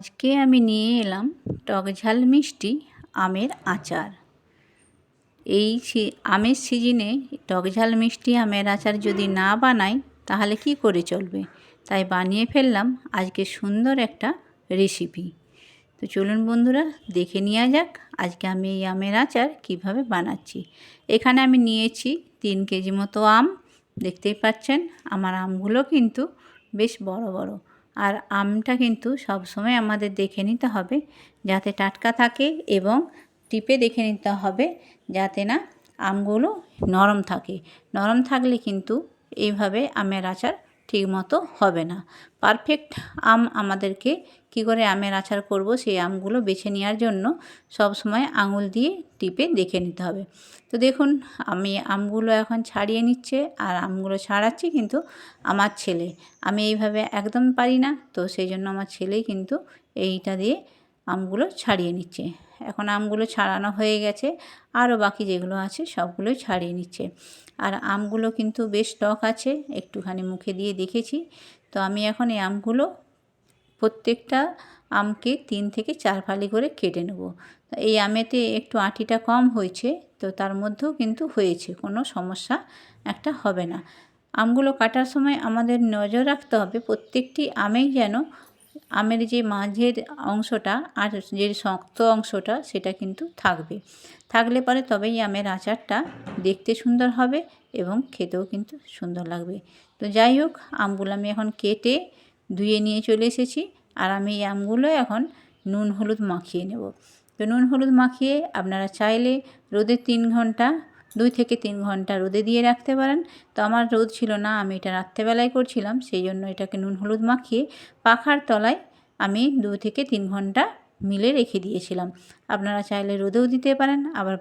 আজকে আমি নিয়ে এলাম টক ঝাল মিষ্টি আমের আচার। এই আমের সিজনে টক ঝাল মিষ্টি আমের আচার যদি না বানাই তাহলে কি করে চলবে, তাই বানিয়ে ফেললাম আজকে সুন্দর একটা রেসিপি। তো চলুন বন্ধুরা, দেখে নেওয়া যাক আজকে আমি এই আমের আচার কিভাবে বানাচ্ছি। এখানে আমি নিয়েছি 3 কেজি মতো আম। দেখতেই পাচ্ছেন আমার আমগুলো কিন্তু বেশ বড় বড়। আর আমটা কিন্তু সবসময় আমাদের দেখে নিতে হবে যাতে টাটকা থাকে, এবং টিপে দেখে নিতে হবে যাতে না আমগুলো নরম থাকে। নরম থাকলে কিন্তু এইভাবে আমের আচার ঠিকমতো হবে না। পারফেক্ট আম আমাদেরকে কী করে আমের আচার করব সেই আমগুলো বেছে নেওয়ার জন্য সব সময় আঙুল দিয়ে টিপে দেখে নিতে হবে। তো দেখুন আমি আমগুলো এখন ছাড়িয়ে নিচ্ছে, আর আমগুলো ছাড়াচ্ছি কিন্তু আমার ছেলে। আমি এইভাবে একদম পারি না, তো সেই জন্য আমার ছেলেই কিন্তু এইটা দিয়ে আমগুলো ছাড়িয়ে নিচ্ছে। এখন আমগুলো ছাড়ানো হয়ে গেছে, আরও বাকি যেগুলো আছে সবগুলোই ছাড়িয়ে নিচ্ছে। আর আমগুলো কিন্তু বেশ টক আছে, একটুখানি মুখে দিয়ে দেখেছি। তো আমি এখন এই আমগুলো প্রত্যেকটা আমকে 3 থেকে 4 ফালি করে কেটে নেব। এই আমেতে একটু আঁটিটা কম হয়েছে, তো তার মধ্যেও কিন্তু হয়েছে, কোনো সমস্যা একটা হবে না। আমগুলো কাটার সময় আমাদের নজর রাখতে হবে প্রত্যেকটি আমেই যেন আমের যে মাঝের অংশটা আর যে শক্ত অংশটা সেটা কিন্তু থাকলে পরে তবেই আমের আচারটা দেখতে সুন্দর হবে এবং খেতেও কিন্তু সুন্দর লাগবে। তো যাই হোক, আমগুলো আমি এখন কেটে ধুয়ে নিয়ে চলে এসেছি। আর আমি এই আমগুলো এখন নুন হলুদ মাখিয়ে নেব। তো নুন হলুদ মাখিয়ে আপনারা চাইলে রোদে 2 থেকে 3 ঘন্টা রোদে দিয়ে রাখতে পারেন। তো আমার রোদ ছিল না, আমি এটা রাত্রেবেলায় করছিলাম, সেই জন্য এটাকে নুন হলুদ মাখিয়ে পাখার তলায় আমি 2 থেকে 3 ঘন্টা মিলে রেখে দিয়েছিলাম। আপনারা চাইলে রোদেও দিতে পারেন, আবার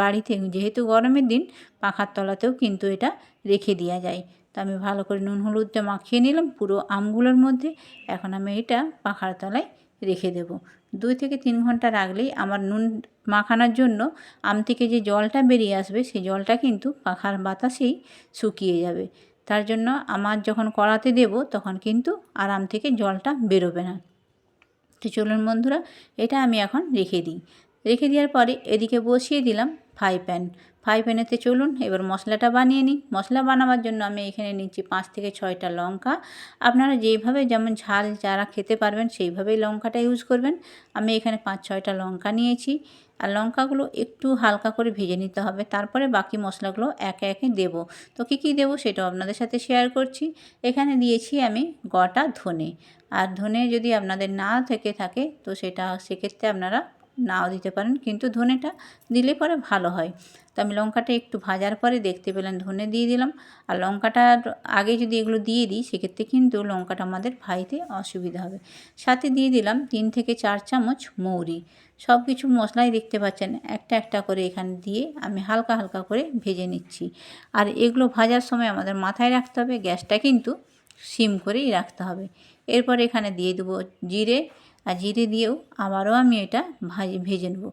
বাড়িতে যেহেতু গরমের দিন পাখার তলাতেও কিন্তু এটা রেখে দেওয়া যায়। তো আমি ভালো করে নুন হলুদটা মাখিয়ে নিলাম পুরো আমগুলোর মধ্যে। এখন আমি এটা পাখার তলায় রেখে দেব। 2 থেকে 3 ঘন্টা রাখলেই আমার নুন মাখানোর জন্য আম থেকে যে জলটা বেরিয়ে আসবে সেই জলটা কিন্তু পাখার বাতাসেই শুকিয়ে যাবে। তার জন্য আমার যখন কড়াতে দেব তখন কিন্তু আর আম থেকে জলটা বেরোবে না। তো চলুন বন্ধুরা, এটা আমি এখন রেখে দেওয়ার পরে এদিকে বসিয়ে দিলাম ফ্রাই প্যানেতে। চলুন এবার মশলাটা বানিয়ে নিই। মশলা বানাবার জন্য আমি এখানে নিচ্ছি 5 থেকে 6টা লঙ্কা। আপনারা যেইভাবে যেমন ঝাল যারা খেতে পারবেন সেইভাবেই লঙ্কাটা ইউজ করবেন। আমি এখানে 5-6টা লঙ্কা নিয়েছি, আর লঙ্কাগুলো একটু হালকা করে ভেজে নিতে হবে। তারপরে বাকি মশলাগুলো একে একে দেব। তো কী দেবো সেটাও আপনাদের সাথে শেয়ার করছি। এখানে দিয়েছি আমি গোটা ধনে। আর ধনে যদি আপনাদের না থাকে তো সেক্ষেত্রে আপনারা নাও দিতে পারেন, কিন্তু ধনেটা দিলে পরে ভালো হয়। তো আমি লঙ্কাটা একটু ভাজার পরে দেখতে পেলাম ধনে দিয়ে দিলাম। আর লঙ্কাটার আগে যদি এগুলো দিয়ে দিই সেক্ষেত্রে কিন্তু লঙ্কাটা আমাদের ভাজতে অসুবিধা হবে। সাথে দিয়ে দিলাম 3 থেকে 4 চামচ মৌরি। সব কিছু মশলাই দেখতে পাচ্ছেন একটা একটা করে এখানে দিয়ে আমি হালকা হালকা করে ভেজে নিচ্ছি। আর এগুলো ভাজার সময় আমাদের মাথায় রাখতে হবে গ্যাসটা কিন্তু সিম করেই রাখতে হবে। এরপর এখানে দিয়ে দেবো জিরে, আর জিরে দিয়েও আবারও আমি এটা ভেজে নেব।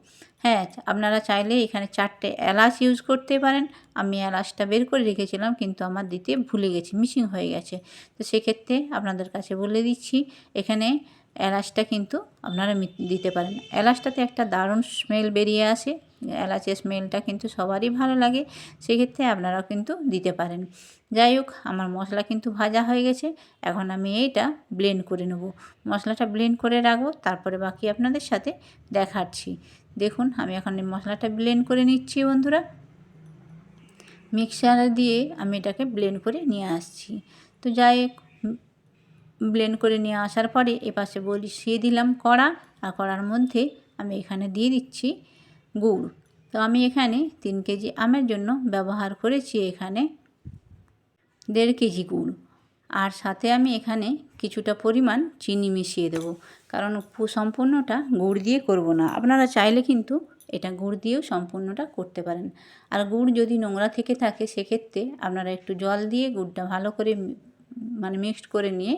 হ্যাঁ, আপনারা চাইলে এখানে 4টে এলাচ ইউজ করতে পারেন। আমি এলাচটা বের করে রেখেছিলাম কিন্তু আমার দিতে ভুলে গেছি, মিসিং হয়ে গেছে। তো সেক্ষেত্রে আপনাদের কাছে বলে দিচ্ছি এখানে এলাচটা কিন্তু আপনারা দিতে পারেন। এলাচটাতে একটা দারুণ স্মেল বেরিয়ে আসে, এলাচের স্মেলটা কিন্তু সবারই ভালো লাগে, সেক্ষেত্রে আপনারাও কিন্তু দিতে পারেন। যাই হোক, আমার মশলা কিন্তু ভাজা হয়ে গেছে। এখন আমি এইটা ব্লেন্ড করে নেব। মশলাটা ব্লেন্ড করে রাখবো, তারপরে বাকি আপনাদের সাথে দেখাচ্ছি। দেখুন আমি এখন এই মশলাটা ব্লেন্ড করে নিচ্ছি বন্ধুরা। মিক্সার দিয়ে আমি এটাকে ব্লেন্ড করে নিয়ে আসছি। তো যাই হোক, ব্লেন্ড করে নিয়ে আসার পরে এপাশে বসিয়ে দিলাম কড়া, আর কড়ার মধ্যে আমি এখানে দিয়ে দিচ্ছি গুড়। তো আমি এখানে 3 কেজি আমের জন্য ব্যবহার করেছি এখানে 1.5 কেজি গুড়। আর সাথে আমি এখানে কিছুটা পরিমাণ চিনি মিশিয়ে দেবো, কারণ সম্পূর্ণটা গুড় দিয়ে করব না। আপনারা চাইলে কিন্তু এটা গুড় দিয়েও সম্পূর্ণটা করতে পারেন। আর গুড় যদি নোংরা থেকে থাকে সেক্ষেত্রে আপনারা একটু জল দিয়ে গুড়টা ভালো করে মিক্সড করে নিয়ে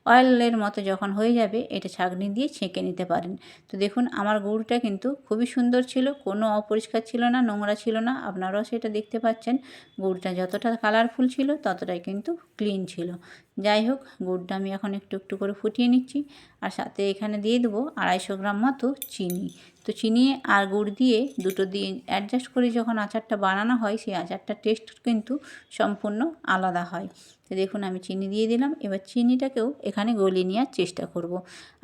অয়েলের মতো যখন হয়ে যাবে এটা ছাঁকনি দিয়ে ছেঁকে নিতে পারেন। তো দেখুন আমার গুড়টা কিন্তু খুবই সুন্দর ছিল, কোনো অপরিষ্কার ছিল না, নোংরা ছিল না। আপনারাও সেটা দেখতে পাচ্ছেন, গুড়টা যতটা কালারফুল ছিল ততটাই কিন্তু ক্লিন ছিল। যাই হোক, গুড়টা আমি এখন একটু একটু করে ফুটিয়ে নিচ্ছি। আর সাথে এখানে দিয়ে দেবো 250 গ্রাম মতো চিনি। তো চিনি আর গুড় দিয়ে দুটো দিয়ে অ্যাডজাস্ট করে যখন আচারটা বানানো হয়, সেই আচারটার টেস্ট কিন্তু সম্পূর্ণ আলাদা হয়। তো দেখুন আমি চিনি দিয়ে দিলাম। এবার চিনিটাকেও এখানে গলিয়ে নেওয়ার চেষ্টা করব।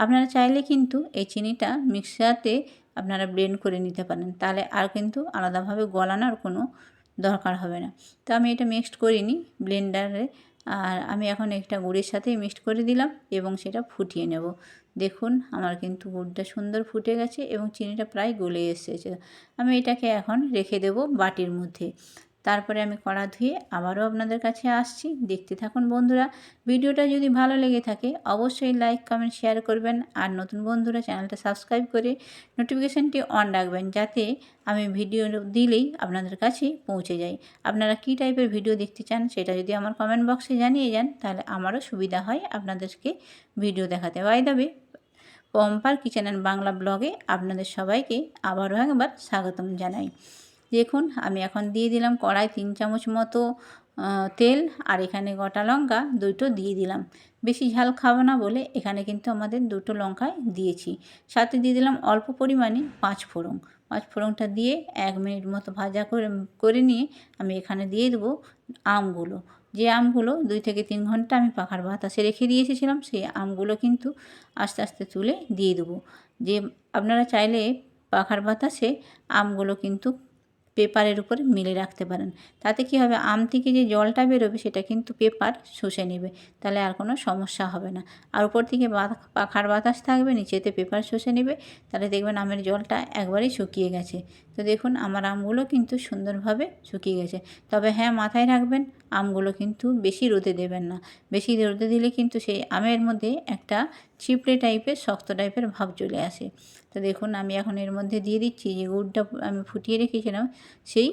আপনারা চাইলে কিন্তু এই চিনিটা মিক্সারে আপনারা ব্লেন্ড করে নিতে পারেন, তাহলে আর কিন্তু আলাদাভাবে গলানোর কোনো দরকার হবে না। তো আমি এটা মিক্সড করিনি ব্লেন্ডারে, আর আমি এখন একটা গুড়ের সাথেই মিক্সড করে দিলাম এবং সেটা ফুটিয়ে নেব। দেখুন আমার কিন্তু গুড়টা সুন্দর ফুটে গেছে এবং চিনিটা প্রায় গলে এসেছে। আমি এটাকে এখন রেখে দেব বাটির মধ্যে। তারপরে আমি কড়া ধুয়ে আবারও আপনাদের কাছে আসছি। দেখতে থাকুন বন্ধুরা। ভিডিওটা যদি ভালো লেগে থাকে অবশ্যই লাইক, কমেন্ট, শেয়ার করবেন। আর নতুন বন্ধুরা চ্যানেলটা সাবস্ক্রাইব করে নোটিফিকেশানটি অন রাখবেন, যাতে আমি ভিডিও দিলেই আপনাদের কাছে পৌঁছে যায়। আপনারা কী টাইপের ভিডিও দেখতে চান সেটা যদি আমার কমেন্ট বক্সে জানিয়ে যান, তাহলে আমারও সুবিধা হয় আপনাদেরকে ভিডিও দেখাতে। বাই দ্য ওয়ে, পম্পার কিচেন অ্যান্ড বাংলা ব্লগে আপনাদের সবাইকে আবারও একবার স্বাগতম জানাই। দেখুন আমি এখন দিয়ে দিলাম কড়াই 3 চামচ মতো তেল, আর এখানে গোটা লঙ্কা দুটো দিয়ে দিলাম। বেশি ঝাল খাবো না বলে এখানে কিন্তু আমাদের দুটো লঙ্কাই দিয়েছি। সাথে দিয়ে দিলাম অল্প পরিমাণে 5 ফোড়ন। 5 ফোড়নটা দিয়ে 1 মিনিট মতো ভাজা করে নিয়ে আমি এখানে দিয়ে দেবো আমগুলো। যে আমগুলো 2 থেকে 3 ঘন্টা আমি পাখার বাতাসে রেখে দিয়ে এসেছিলাম, সেই আমগুলো কিন্তু আস্তে আস্তে তুলে দিয়ে দেবো। যে আপনারা চাইলে পাখার বাতাসে আমগুলো কিন্তু পেপারের উপরে মেলে রাখতে পারেন। তাতে কী হবে, আম থেকে যে জলটা বেরোবে সেটা কিন্তু পেপার শুষে নেবে, তাহলে আর কোনো সমস্যা হবে না। আর উপর থেকে পাখার বাতাস থাকবে, নিচেতে পেপার শুষে নেবে, তাহলে দেখবেন আমের জলটা একবারেই শুকিয়ে গেছে। তো দেখুন আমার আমগুলো কিন্তু সুন্দরভাবে শুকিয়ে গেছে। তবে হ্যাঁ, মাথায় রাখবেন আমগুলো কিন্তু বেশি রোদে দেবেন না। বেশি রোদে দিলে কিন্তু সেই আমের মধ্যে একটা চিপড়ে টাইপের, শক্ত টাইপের ভাব চলে আসে। তো দেখুন আমি এখন এর মধ্যে দিয়ে দিচ্ছি যে গুড়টা আমি ফুটিয়ে রেখেছিলাম, সেই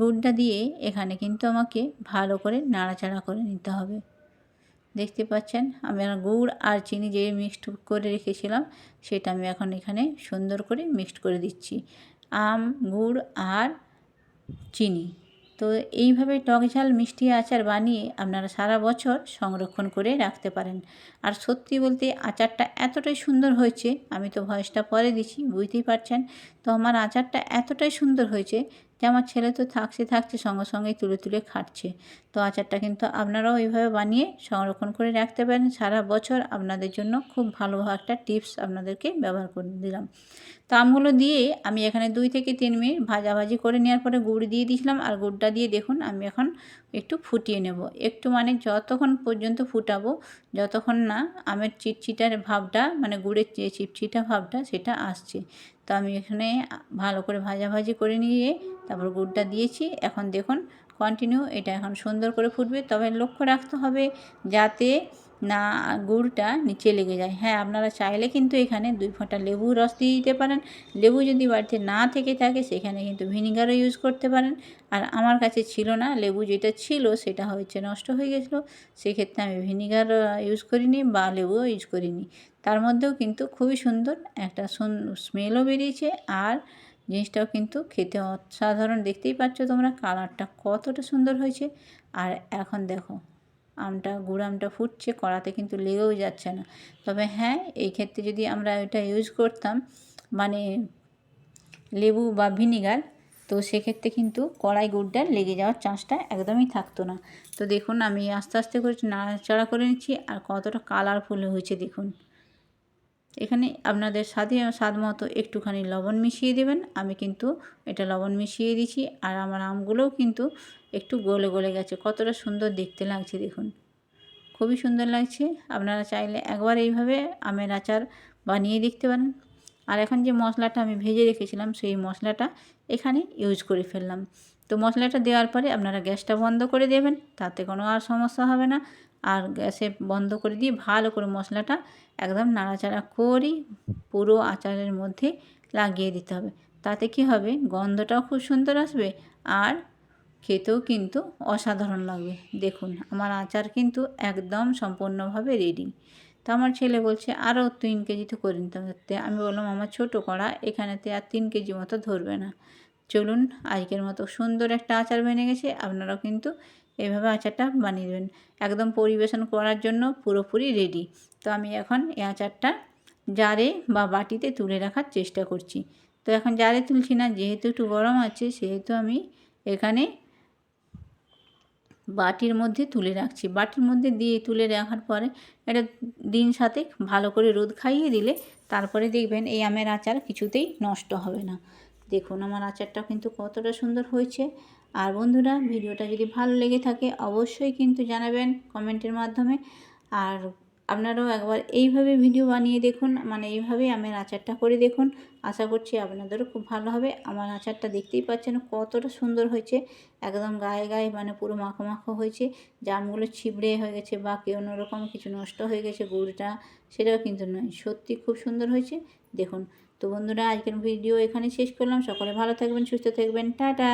গুড়টা দিয়ে এখানে কিন্তু আমাকে ভালো করে নাড়াচাড়া করে নিতে হবে। দেখতে পাচ্ছেন আমি গুড় আর চিনি যে মিক্সড করে রেখেছিলাম, সেটা আমি এখন এখানে সুন্দর করে মিক্সড করে দিচ্ছি। আম, গুড় আর চিনি। তো এইভাবে টক ঝাল মিষ্টি আচার বানিয়ে আপনারা সারা বছর সংরক্ষণ করে রাখতে পারেন। আর সত্যি বলতে আচারটা এতটাই সুন্দর হয়েছে, আমি তো ভয়েসটা পরে দিচ্ছি, বুঝতেই পারছেন। তো আমার আচারটা এতটাই সুন্দর হয়েছে যে আমার ছেলে তো থাকছে সঙ্গে সঙ্গেই তুলে তুলে খাচ্ছে। তো আচারটা কিন্তু আপনারাও এইভাবে বানিয়ে সংরক্ষণ করে রাখতে পারেন সারা বছর। আপনাদের জন্য খুব ভালো একটা টিপস আপনাদেরকে ব্যবহার করে দিলাম। তো আমগুলো দিয়ে আমি এখানে 2 থেকে 3 মিনিট ভাজাভাজি করে নেওয়ার পরে গুড় দিয়ে দিয়েছিলাম, আর গুড়টা দিয়ে দেখুন আমি এখন একটু ফুটিয়ে নেব। একটু মানে যতক্ষণ পর্যন্ত ফুটাবো, যতক্ষণ না আমের চিটচিটার ভাবটা, মানে গুড়ের যে চিটচিটা ভাবটা সেটা আসছে। তো আমি এখানে ভালো করে ভাজাভাজি করে নিয়ে তারপর গুড়টা দিয়েছি। এখন দেখুন কন্টিনিউ এটা এখন সুন্দর করে ফুটবে। তবে লক্ষ্য রাখতে হবে যাতে না গুড়টা নিচে লেগে যায়। হ্যাঁ, আপনারা চাইলে কিন্তু এখানে 2 ফোঁটা লেবুর রস দিয়ে দিতে পারেন। লেবু যদি বাড়িতে না থেকে থাকে সেখানে কিন্তু ভিনিগারও ইউজ করতে পারেন। আর আমার কাছে ছিল না, লেবু যেটা ছিল সেটা হচ্ছে নষ্ট হয়ে গেছিলো, সেক্ষেত্রে আমি ভিনিগার ইউজ করিনি বা লেবুও ইউজ করিনি। তার মধ্যেও কিন্তু খুবই সুন্দর একটা স্মেলও বেরিয়েছে, আর জিনিসটাও কিন্তু খেতে অসাধারণ। দেখতেই পাচ্ছ তোমরা কালারটা কতটা সুন্দর হয়েছে। আর এখন দেখো গুড় আমটা ফুটছে, কড়াতে কিন্তু লেগেও যাচ্ছে না। তবে হ্যাঁ, এই ক্ষেত্রে যদি আমরা এটা ইউজ করতাম মানে লেবু বা ভিনিগার, তো সেক্ষেত্রে কিন্তু কড়াই গুড়টা লেগে যাওয়ার চান্সটা একদমই থাকতো না। তো দেখুন আমি আস্তে আস্তে করে নাড়াচাড়া করে নিচ্ছি, আর কতটা কালারফুল হয়েছে দেখুন। এখানে আপনাদের স্বাদ মতো একটুখানি লবণ মিশিয়ে দেবেন। আমি কিন্তু এটা লবণ মিশিয়ে দিচ্ছি। আর আমার আমগুলোও কিন্তু একটু গলে গলে গেছে, কতটা সুন্দর দেখতে লাগছে দেখুন, খুবই সুন্দর লাগছে। আপনারা চাইলে একবার এইভাবে আমের আচার বানিয়ে দেখতে পারেন। আর এখন যে মশলাটা আমি ভেজে রেখেছিলাম, সেই মশলাটা এখানে ইউজ করে ফেললাম। তো মশলাটা দেওয়ার পরে আপনারা গ্যাসটা বন্ধ করে দেবেন, তাতে কোনো আর সমস্যা হবে না। আর গ্যাসে বন্ধ করে দিয়ে ভালো করে মশলাটা একদম নাড়াচাড়া করে পুরো আচারের মধ্যে লাগিয়ে দিতে হবে। তাতে কি হবে, গন্ধটাও খুব সুন্দর আসবে, আর খেতেও কিন্তু অসাধারণ লাগবে। দেখুন আমার আচার কিন্তু একদম সম্পূর্ণভাবে রেডি। তো আমার ছেলে বলছে আরও 3 কেজি তো করে নিতে হবে। আমি বললাম আমার ছোটো কড়া, এখানেতে আর 3 কেজি মতো ধরবে না। চলুন আজকের মতো সুন্দর একটা আচার বেনে গেছে, আপনারাও কিন্তু এইভাবে আচারটা বানিয়ে দেবেন। একদম পরিবেশন করার জন্য পুরোপুরি রেডি। তো আমি এখন এই আচারটা জারে বা বাটিতে তুলে রাখার চেষ্টা করছি। তো এখন জারে তুলছি না, যেহেতু একটু গরম আছে সেহেতু আমি এখানে বাটির মধ্যে তুলে রাখছি। বাটির মধ্যে দিয়ে তুলে রাখার পরে এটা দিন সাথে ভালো করে রোদ খাইয়ে দিলে তারপরে দেখবেন এই আমের আচার কিছুতেই নষ্ট হবে না। দেখুন আমার আচারটা কিন্তু কতটা সুন্দর হয়েছে। আর বন্ধুরা, ভিডিওটা যদি ভালো লেগে থাকে অবশ্যই কিন্তু জানাবেন কমেন্টের মাধ্যমে। আর আপনারাও একবার এইভাবে ভিডিও বানিয়ে দেখুন, মানে এইভাবেই আমের আচারটা করে দেখুন। আশা করছি আপনাদেরও খুব ভালো হবে। আমার আচারটা দেখতেই পাচ্ছেন কতটা সুন্দর হয়েছে, একদম গায়ে গায়ে মানে পুরো মাখো মাখো হয়েছে। জামগুলো ছিবড়ে হয়ে গেছে বা কোনোরকম কিছু নষ্ট হয়ে গেছে গুড়টা, সেটাও কিন্তু নয়, সত্যি খুব সুন্দর হয়েছে। দেখুন, তো বন্ধুরা আজকের ভিডিও এখানে শেষ করলাম। সকলে ভালো থাকবেন, সুস্থ থাকবেন, টাটা।